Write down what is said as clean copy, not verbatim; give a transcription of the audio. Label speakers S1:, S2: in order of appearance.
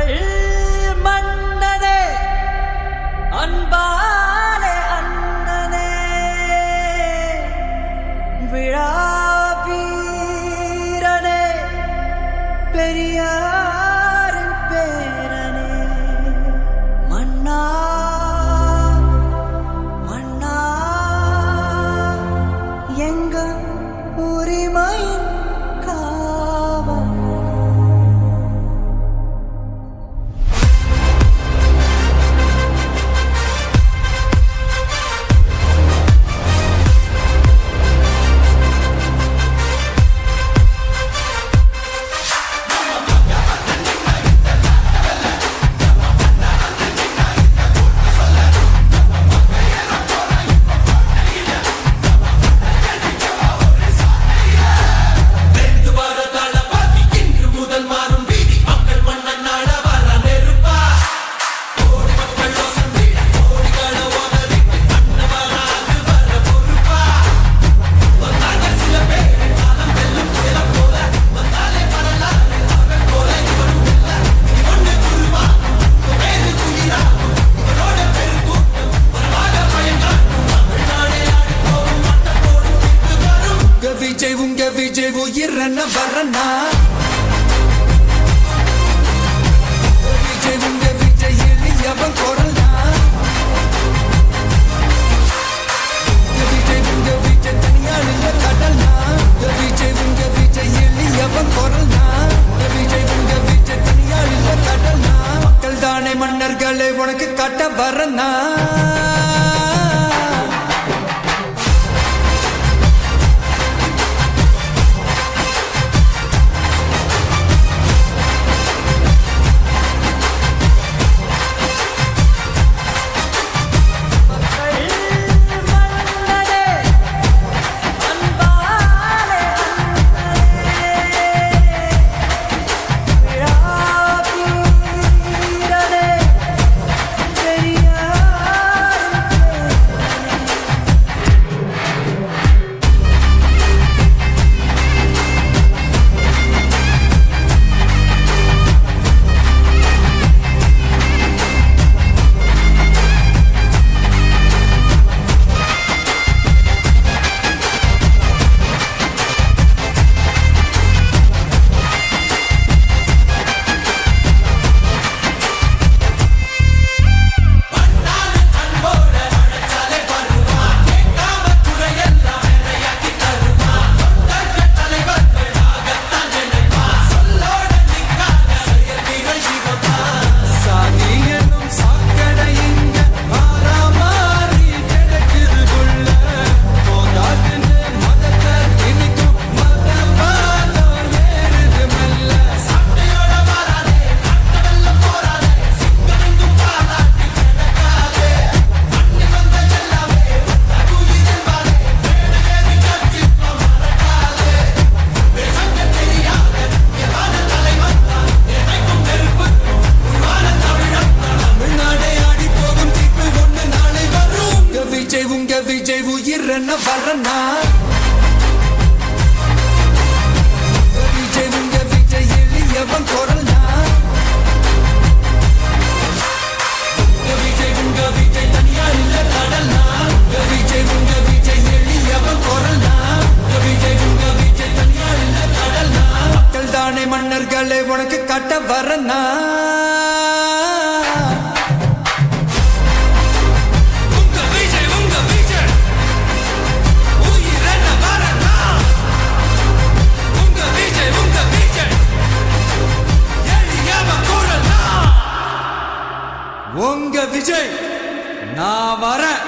S1: மக்கள் மன்னனே அன்பாலே அண்ணனே விழா வீரனே பெரியார் பேரனே மன்னா மன்னா எங்க உரிமையின் காவல் விஜய் உயிரன வரனா விஜய் எளியவன் குரல்னா விஜய் தனியாள் இல்ல கடல்னா விஜய் எளியவன் குரல்னா விஜய் தனியாள் இல்ல கடல்னா மக்கள் தானே மன்னர்களே உனக்கு காட்ட வரனா விஜய் உயிரன வரனா விஜய் எளியவன் குரல்னா விஜய் தனியாள் இல்ல கடல்னா விஜய் எளியவன் குரல்னா விஜய் தனியாள் இல்ல கடல்னா மக்கள் தானே மன்னர்களே உனக்கு காட்ட வரனா உங்க விஜய் நான் வரேன்.